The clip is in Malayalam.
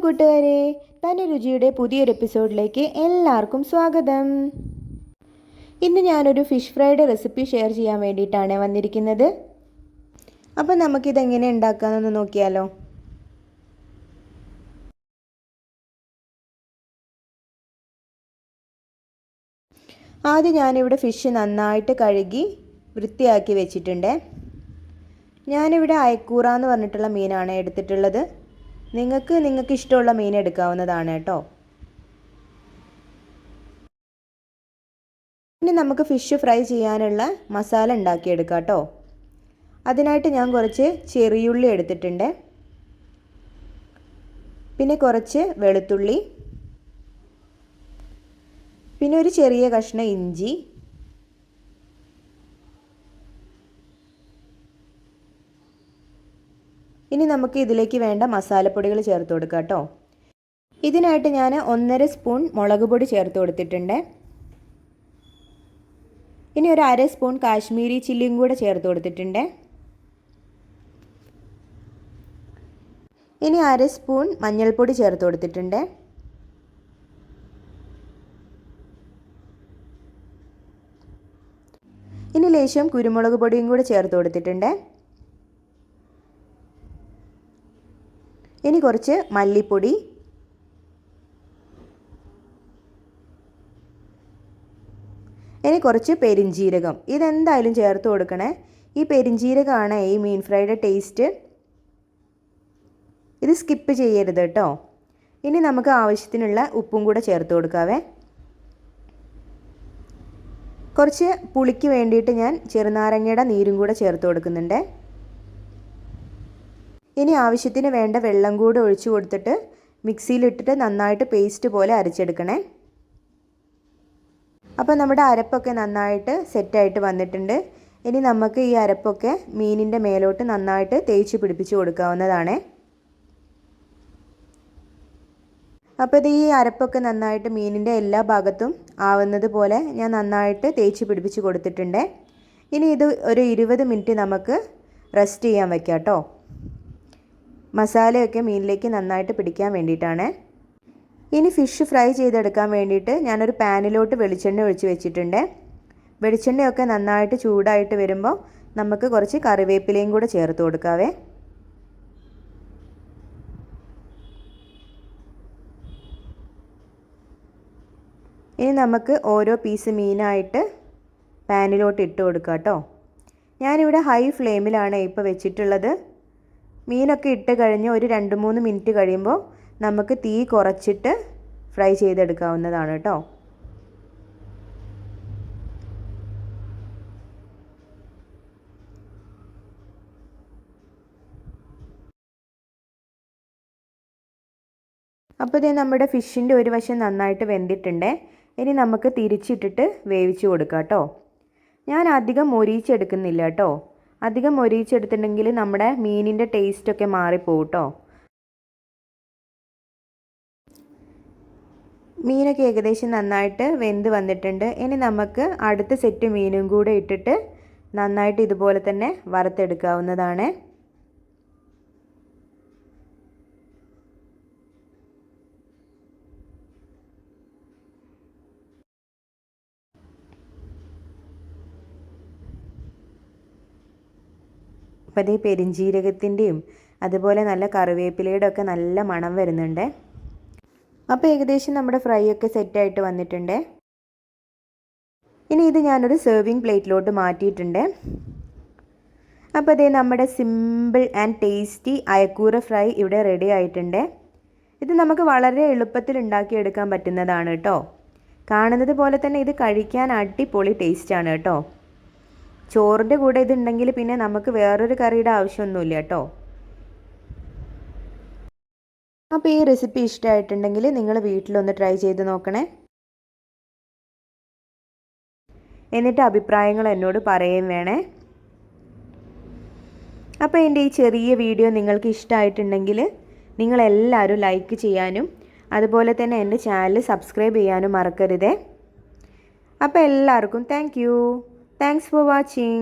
കൂട്ടുകാരെ, തനി രുചിയുടെ പുതിയൊരു എപ്പിസോഡിലേക്ക് എല്ലാവർക്കും സ്വാഗതം. ഇന്ന് ഞാനൊരു ഫിഷ് ഫ്രൈയുടെ റെസിപ്പി ഷെയർ ചെയ്യാൻ വേണ്ടിയിട്ടാണ് വന്നിരിക്കുന്നത്. അപ്പോൾ നമുക്കിതെങ്ങനെ ഉണ്ടാക്കാമെന്ന് നോക്കിയാലോ. ആദ്യം ഞാനിവിടെ ഫിഷ് നന്നായിട്ട് കഴുകി വൃത്തിയാക്കി വെച്ചിട്ടുണ്ട്. ഞാനിവിടെ അയക്കൂറ എന്ന് പറഞ്ഞിട്ടുള്ള മീനാണ് എടുത്തിട്ടുള്ളത്. നിങ്ങൾക്ക് ഇഷ്ടമുള്ള മീൻ എടുക്കാവുന്നതാണ് കേട്ടോ. ഇനി നമുക്ക് ഫിഷ് ഫ്രൈ ചെയ്യാനുള്ള മസാല ഉണ്ടാക്കിയെടുക്കാം കേട്ടോ. അതിനായിട്ട് ഞാൻ കുറച്ച് ചെറിയുള്ളി എടുത്തിട്ടുണ്ട്, പിന്നെ കുറച്ച് വെളുത്തുള്ളി, പിന്നെ ഒരു ചെറിയ കഷ്ണം ഇഞ്ചി, ഇനി നമുക്ക് ഇതിലേക്ക് വേണ്ട മസാലപ്പൊടികൾ ചേർത്ത് കൊടുക്കാം കേട്ടോ. ഇതിനായിട്ട് ഞാൻ 1.5 സ്പൂൺ മുളക് പൊടി ചേർത്ത് കൊടുത്തിട്ടുണ്ട്. ഇനി ഒരു 1/2 സ്പൂൺ കാശ്മീരി ചില്ലിയും കൂടെ ചേർത്ത് കൊടുത്തിട്ടുണ്ട്. ഇനി 1/2 സ്പൂൺ മഞ്ഞൾപ്പൊടി ചേർത്ത് കൊടുത്തിട്ടുണ്ട്. ഇനി ലേശം കുരുമുളക് പൊടിയും കൂടെ ചേർത്ത് കൊടുത്തിട്ടുണ്ട്. ഇനി കുറച്ച് മല്ലിപ്പൊടി, ഇനി കുറച്ച് പെരിഞ്ജീരകം. ഇതെന്തായാലും ചേർത്ത് കൊടുക്കണേ. ഈ പെരിഞ്ജീരകമാണ് ഈ മീൻ ഫ്രൈയുടെ ടേസ്റ്റ്. ഇത് സ്കിപ്പ് ചെയ്യരുത് കേട്ടോ. ഇനി നമുക്ക് ആവശ്യത്തിനുള്ള ഉപ്പും കൂടെ ചേർത്ത് കൊടുക്കാവേ. കുറച്ച് പുളിക്ക് വേണ്ടിയിട്ട് ഞാൻ ചെറുനാരങ്ങയുടെ നീരും കൂടെ ചേർത്ത് കൊടുക്കുന്നുണ്ട്. ഇനി ആവശ്യത്തിന് വേണ്ട വെള്ളം കൂടെ ഒഴിച്ചു കൊടുത്തിട്ട് മിക്സിയിലിട്ടിട്ട് നന്നായിട്ട് പേസ്റ്റ് പോലെ അരച്ചെടുക്കണേ. അപ്പോൾ നമ്മുടെ അരപ്പൊക്കെ നന്നായിട്ട് സെറ്റായിട്ട് വന്നിട്ടുണ്ട്. ഇനി നമുക്ക് ഈ അരപ്പൊക്കെ മീനിൻ്റെ മേലോട്ട് നന്നായിട്ട് തേച്ച് പിടിപ്പിച്ച് കൊടുക്കാവുന്നതാണ്. അപ്പോൾ ഇത് ഈ അരപ്പൊക്കെ നന്നായിട്ട് മീനിൻ്റെ എല്ലാ ഭാഗത്തും ആവുന്നത് പോലെ ഞാൻ നന്നായിട്ട് തേച്ച് പിടിപ്പിച്ച് കൊടുത്തിട്ടുണ്ട്. ഇനി ഇത് ഒരു 20 മിനിറ്റ് നമുക്ക് റെസ്റ്റ് ചെയ്യാൻ വയ്ക്കാം കേട്ടോ. മസാലയൊക്കെ മീനിലേക്ക് നന്നായിട്ട് പിടിക്കാൻ വേണ്ടിയിട്ടാണ്. ഇനി ഫിഷ് ഫ്രൈ ചെയ്തെടുക്കാൻ വേണ്ടിയിട്ട് ഞാനൊരു പാനിലോട്ട് വെളിച്ചെണ്ണ ഒഴിച്ച് വെച്ചിട്ടുണ്ട്. വെളിച്ചെണ്ണയൊക്കെ നന്നായിട്ട് ചൂടായിട്ട് വരുമ്പോൾ നമുക്ക് കുറച്ച് കറിവേപ്പിലയും കൂടെ ചേർത്ത് കൊടുക്കാവേ. ഇനി നമുക്ക് ഓരോ പീസ് മീനായിട്ട് പാനിലോട്ട് ഇട്ട് കൊടുക്കാം കേട്ടോ. ഞാനിവിടെ ഹൈ ഫ്ലെയിമിലാണ് ഇപ്പോൾ വെച്ചിട്ടുള്ളത്. മീനൊക്കെ ഇട്ട് കഴിഞ്ഞ് ഒരു 2-3 മിനിറ്റ് കഴിയുമ്പോൾ നമുക്ക് തീ കുറച്ചിട്ട് ഫ്രൈ ചെയ്തെടുക്കാവുന്നതാണ് കേട്ടോ. അപ്പോൾ ഇത് നമ്മുടെ ഫിഷിൻ്റെ ഒരു വശം നന്നായിട്ട് വെന്തിട്ടുണ്ട്. ഇനി നമുക്ക് തിരിച്ചിട്ടിട്ട് വേവിച്ച് കൊടുക്കാം കേട്ടോ. ഞാൻ അധികം മൊരിയിച്ചെടുക്കുന്നില്ല കേട്ടോ. അധികം മൊരിയിച്ചെടുത്തിട്ടുണ്ടെങ്കിൽ നമ്മുടെ മീനിൻ്റെ ടേസ്റ്റൊക്കെ മാറിപ്പോവും കേട്ടോ. മീനൊക്കെ ഏകദേശം നന്നായിട്ട് വെന്ത് വന്നിട്ടുണ്ട്. ഇനി നമുക്ക് അടുത്ത സെറ്റ് മീനും കൂടെ ഇട്ടിട്ട് നന്നായിട്ട് ഇതുപോലെ തന്നെ വറുത്തെടുക്കാവുന്നതാണ്. അപ്പോൾ ഈ പെരിഞ്ജീരകത്തിൻ്റെയും അതുപോലെ നല്ല കറിവേപ്പിലയുടെ ഒക്കെ നല്ല മണം വരുന്നുണ്ട്. അപ്പോൾ ഏകദേശം നമ്മുടെ ഫ്രൈ ഒക്കെ സെറ്റായിട്ട് വന്നിട്ടുണ്ട്. ഇനി ഇത് ഞാനൊരു സെർവിങ് പ്ലേറ്റിലോട്ട് മാറ്റിയിട്ടുണ്ട്. അപ്പോൾ അതേ നമ്മുടെ സിമ്പിൾ ആൻഡ് ടേസ്റ്റി അയക്കൂറ ഫ്രൈ ഇവിടെ റെഡി ആയിട്ടുണ്ട്. ഇത് നമുക്ക് വളരെ എളുപ്പത്തിൽ ഉണ്ടാക്കിയെടുക്കാൻ പറ്റുന്നതാണ് കേട്ടോ. കാണുന്നത് പോലെ തന്നെ ഇത് കഴിക്കാൻ അടിപൊളി ടേസ്റ്റാണ് കേട്ടോ. ചോറിൻ്റെ കൂടെ ഇതുണ്ടെങ്കിൽ പിന്നെ നമുക്ക് വേറൊരു കറിയുടെ ആവശ്യമൊന്നുമില്ല കേട്ടോ. അപ്പോൾ ഈ റെസിപ്പി ഇഷ്ടമായിട്ടുണ്ടെങ്കിൽ നിങ്ങൾ വീട്ടിലൊന്ന് ട്രൈ ചെയ്ത് നോക്കണേ. എന്നിട്ട് അഭിപ്രായങ്ങൾ എന്നോട് പറയുകയും വേണേ. അപ്പോൾ എൻ്റെ ഈ ചെറിയ വീഡിയോ നിങ്ങൾക്ക് ഇഷ്ടമായിട്ടുണ്ടെങ്കിൽ നിങ്ങളെല്ലാവരും ലൈക്ക് ചെയ്യാനും അതുപോലെ തന്നെ എൻ്റെ ചാനൽ സബ്സ്ക്രൈബ് ചെയ്യാനും മറക്കരുതേ. അപ്പോൾ എല്ലാവർക്കും thank you. Thanks for watching.